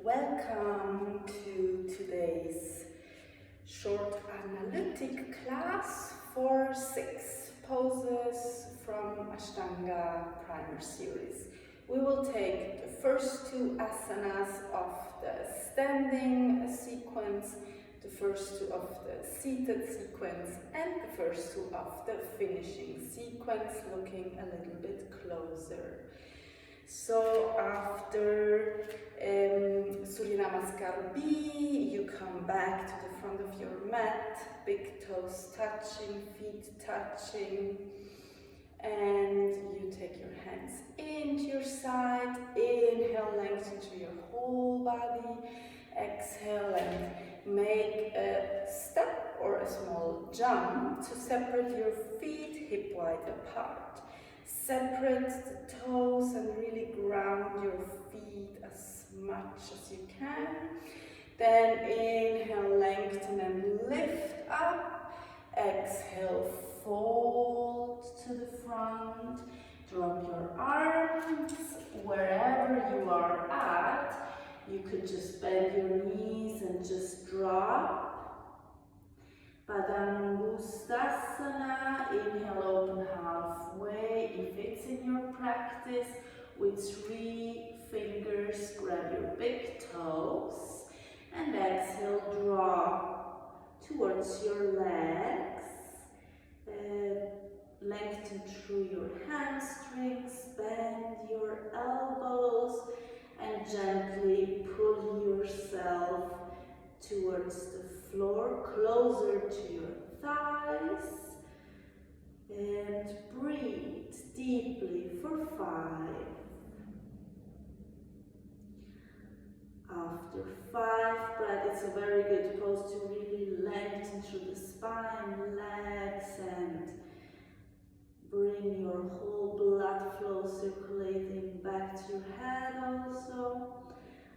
Welcome to today's short analytic class for 6 poses from Ashtanga primer series. We will take the first 2 asanas of the standing sequence, the first 2 of the seated sequence, and the first 2 of the finishing sequence, looking a little bit closer. So after Surya Namaskar B, you come back to the front of your mat, big toes touching, feet touching, and you take your hands into your side. Inhale, lengthen through your whole body. Exhale and make a step or a small jump to separate your feet hip wide apart. Separate the toes and really ground your feet as much as you can. Then inhale, lengthen and lift up. Exhale, fold to the front. Drop your arms wherever you are at. You could just bend your knees and just drop. Padangustasana, inhale, open halfway. If it's in your practice, with 3 fingers, grab your big toes. And exhale, drop towards your legs. Lengthen through your hamstrings, bend your elbows, and gently pull yourself towards the floor, closer to your thighs. And breathe deeply for 5. After 5 breaths, it's a very good pose to really lengthen through the spine, legs, and bring your whole blood flow circulating back to your head also.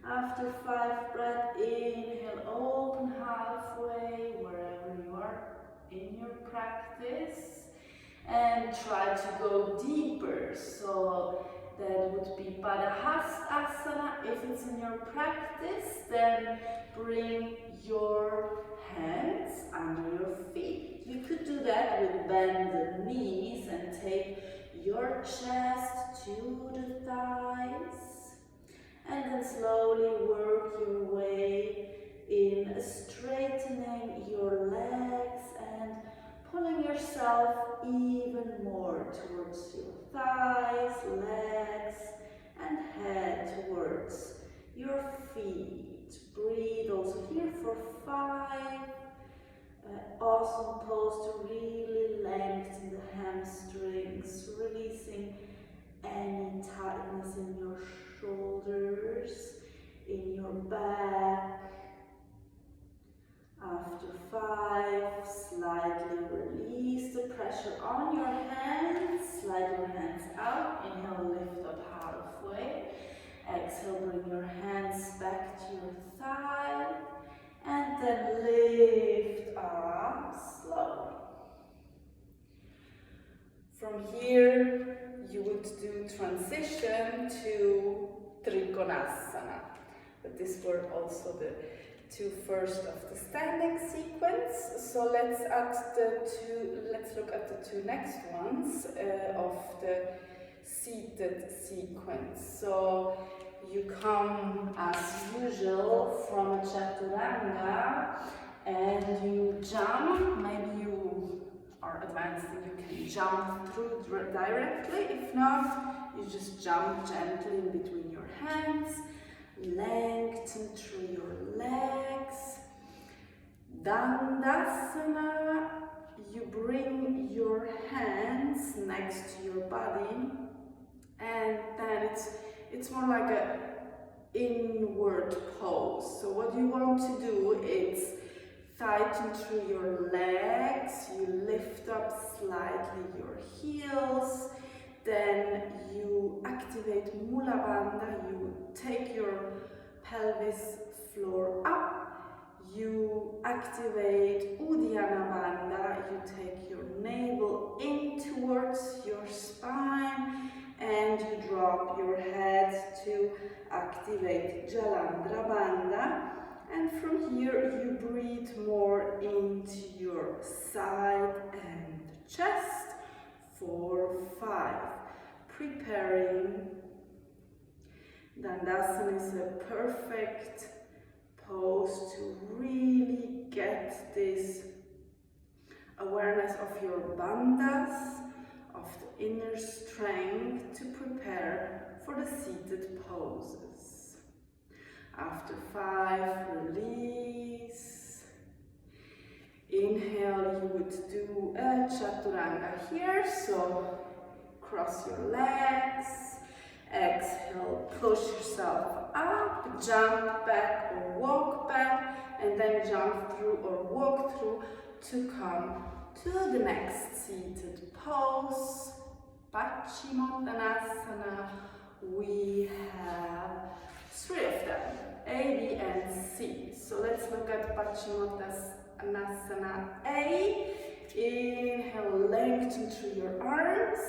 After 5 breaths, inhale, open halfway wherever you are in your practice. And try to go deeper. So that would be Padahastasana. If it's in your practice, then bring your hands under your feet. You could do that with bend the knees and take your chest to the thighs. And then slowly work your way in straightening your legs and pulling yourself even more towards your thighs, legs, and head towards your feet. Breathe also here for 5. Awesome pose to really lengthen the hamstrings, releasing any tightness in your shoulders, in your back. After 5, slightly release the pressure on your hands. Slide your hands out. Inhale, lift up halfway. Exhale, bring your hands back to your thigh. And then lift up slowly. From here, you would do transition to Trikonasana. But these were also the 2 first of the standing sequence. So let's look at the 2 next ones of the seated sequence. So you come as usual from a chaturanga and you jump. Maybe you are advanced and you can jump through directly. If not, you just jump gently in between your hands. Lengthen through your legs. Dandasana, you bring your hands next to your body, and then it's more like a inward pose. So what you want to do is tighten through your legs, you lift up slightly your heels. Then you activate Mula Bandha, you take your pelvis floor up, you activate Uddiyana Bandha, you take your navel in towards your spine, and you drop your head to activate Jalandhara Bandha. And from here you breathe more into your side and chest for 5. Preparing. Dandasana is a perfect pose to really get this awareness of your bandhas, of the inner strength to prepare for the seated poses. After 5, release. Inhale, you would do a chaturanga here, so cross your legs. Exhale, push yourself up, jump back or walk back, and then jump through or walk through to come to the next seated pose, Paschimottanasana. We have 3 of them, A, B, and C. So let's look at Paschimottanasana A. Inhale, lengthen through your arms.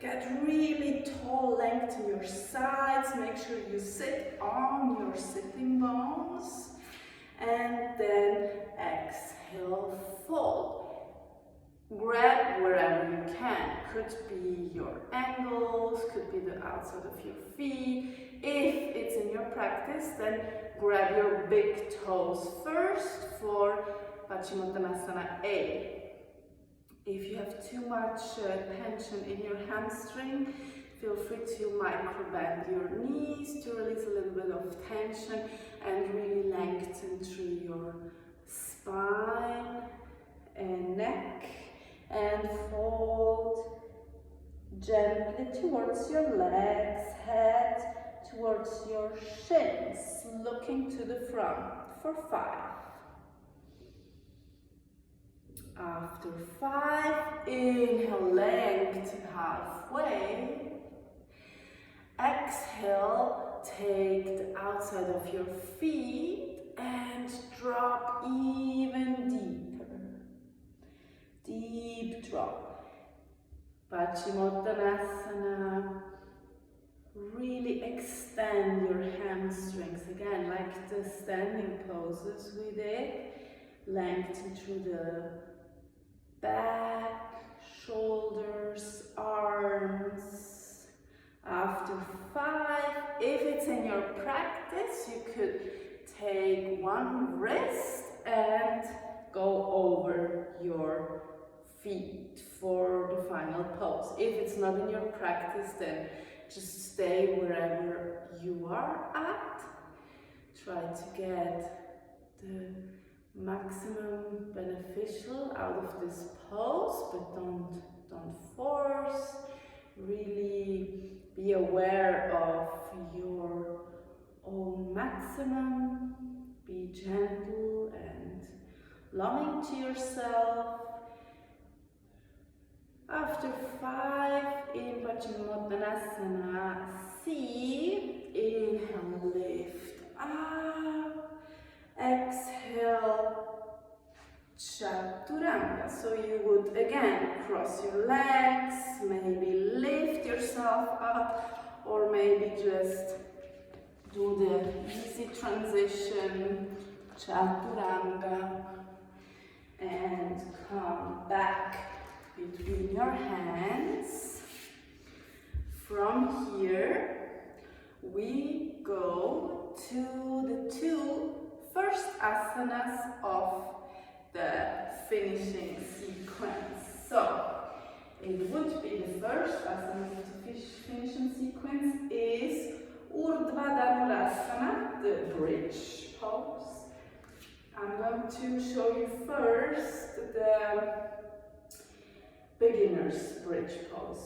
Get really tall, lengthen your sides. Make sure you sit on your sitting bones. And then exhale, fold. Grab wherever you can. Could be your ankles, could be the outside of your feet. If it's in your practice, then grab your big toes first for Paschimottanasana A. If you have too much tension in your hamstring, feel free to micro-bend your knees to release a little bit of tension and really lengthen through your spine and neck, and fold gently towards your legs, head towards your shins, looking to the front for 5. After 5, inhale, lengthen halfway. Exhale, take the outside of your feet and drop even deeper. Deep drop. Paschimottanasana. Really extend your hamstrings again, like the standing poses we did. Lengthen through the back, shoulders, arms. After 5, if it's in your practice, you could take one wrist and go over your feet for the final pose. If it's not in your practice, then just stay wherever you are at. Try to get the maximum beneficial out of this pose, but don't force. Really be aware of your own maximum. Be gentle and loving to yourself. After 5, in Paschimottanasana C, inhale, lift up. Exhale, chaturanga. So you would again cross your legs, maybe lift yourself up, or maybe just do the easy transition, chaturanga, and come back between your hands. From here, we go to the 2 first asanas of the finishing sequence. So, it would be the first asana of the finishing sequence is Urdhva Dhanurasana, the bridge pose. I'm going to show you first the beginner's bridge pose.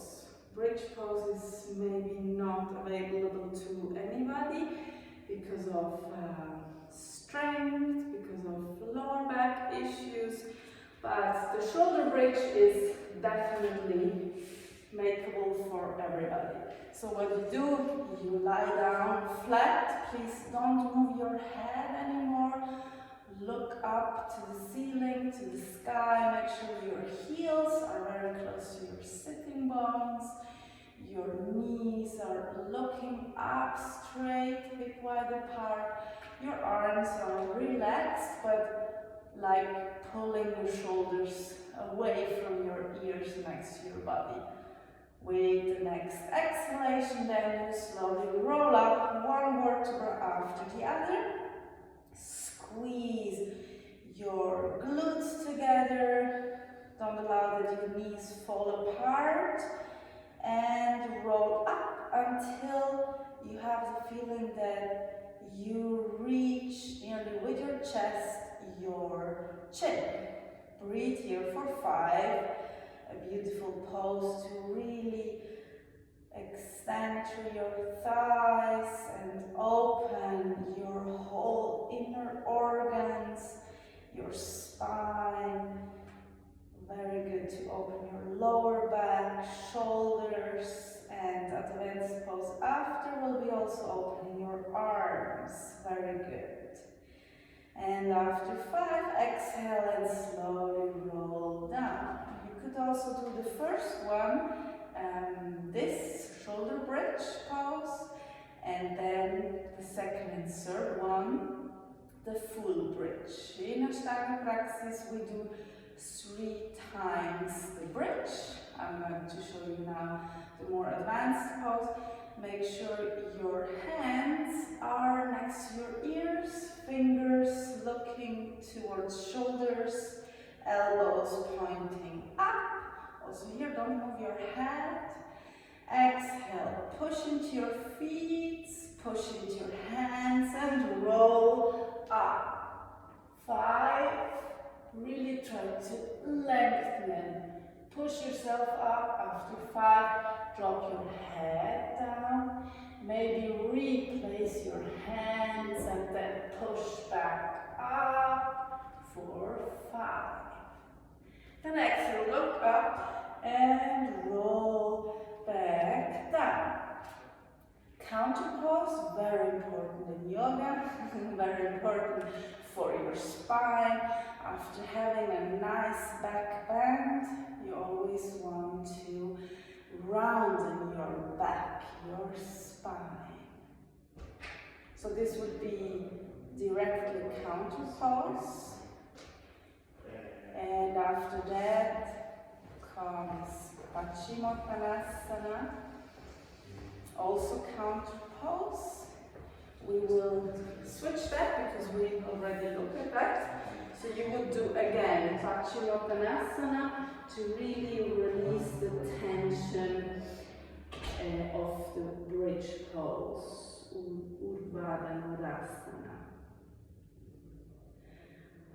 Bridge pose is maybe not available to anybody because of strength, because of lower back issues, but the shoulder bridge is definitely makeable for everybody. So what you do, you lie down flat. Please don't move your head anymore. Look up to the ceiling, to the sky. Make sure your heels are very close to your sitting bones. Your knees are looking up straight, hip wide apart. Your arms are relaxed, but like pulling your shoulders away from your ears next to your body. With the next exhalation, then you slowly roll up one vertebra after the other. Squeeze your glutes together. Don't allow that your knees fall apart. And roll up until you have the feeling that you reach nearly with your chest your chin. Breathe here for 5. A beautiful pose to really extend through your thighs and open your whole inner organs, your spine. Very good to open your lower back, shoulders, and advanced pose after will be also opening your arms. Very good. And after 5, exhale and slowly roll down. You could also do the first one, this shoulder bridge pose, and then the second and third one, the full bridge. In Ashtanga practice, we do 3 times the bridge. I'm going to show you now the more advanced pose. Make sure your hands are next to your ears, fingers looking towards shoulders, elbows pointing up. Also here, don't move your head. Exhale, push into your feet, push into your hands and roll up. 5. Really try to lengthen. Push yourself up. After 5, drop your head down. Maybe replace your hands and then push back up for 5. Then exhale, look up and roll back down. Counter pose, very important in yoga, very important for your spine. After having a nice back bend, you always want to round in your back, your spine. So this would be directly counter pose. And after that comes Paschimottanasana, also counter pose. We will switch that because we already looked at that. So you would do again Paschimottanasana to really release the tension of the bridge pose, Urdhva-dhanurasana.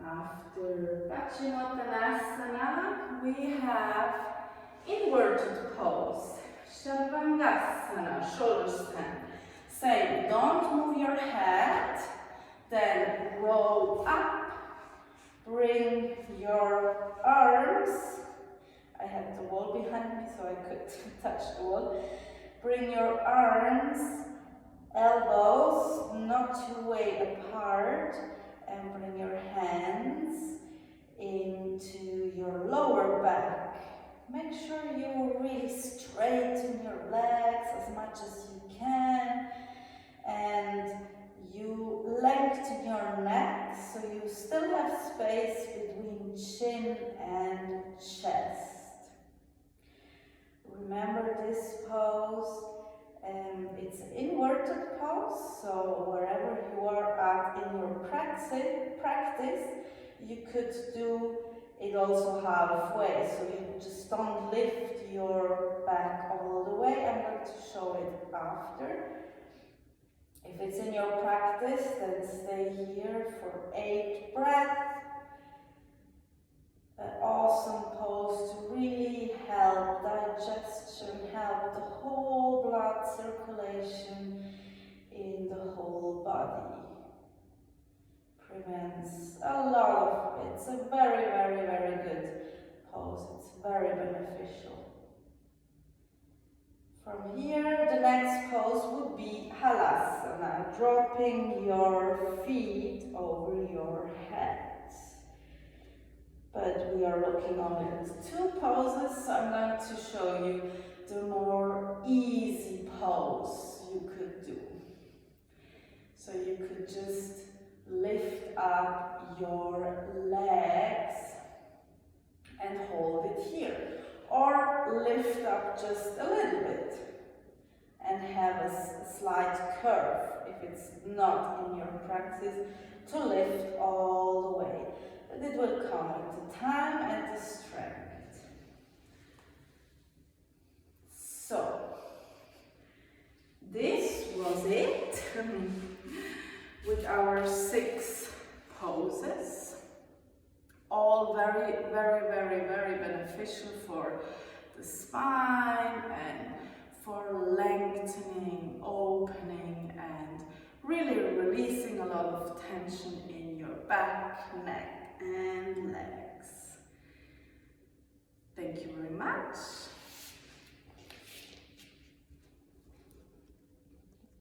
After Paschimottanasana, we have inverted pose, Sarvangasana, shoulder stand. Same, don't move your head, then roll up, bring your arms. I had the wall behind me so I could touch the wall. Bring your arms, elbows not too way apart, and bring your hands into your lower back. Make sure you really straighten your legs as much as you can, and you lengthen your neck so you still have space between chin and chest. Remember this pose, it's an inverted pose, so wherever you are at in your practice, you could do it also halfway, so you just don't lift your back all the way. I'm going to show it after. If it's in your practice, then stay here for 8 breaths. An awesome pose to really help digestion, help the whole blood circulation in the whole body. Prevents a lot of it. It's a very, very, very good pose. It's very beneficial. From here, the next pose would be Halasana, dropping your feet over your head. But we are looking only at 2 poses, so I'm going to show you the more easy pose you could do. So you could just lift up your legs and hold it here. Or lift up just a little bit and have a slight curve, if it's not in your practice, to lift all the way. But it will come with the time and the strength. So, this was it with our 6 poses. All very, very, very, very beneficial for the spine and for lengthening, opening, and really releasing a lot of tension in your back, neck, and legs. Thank you very much.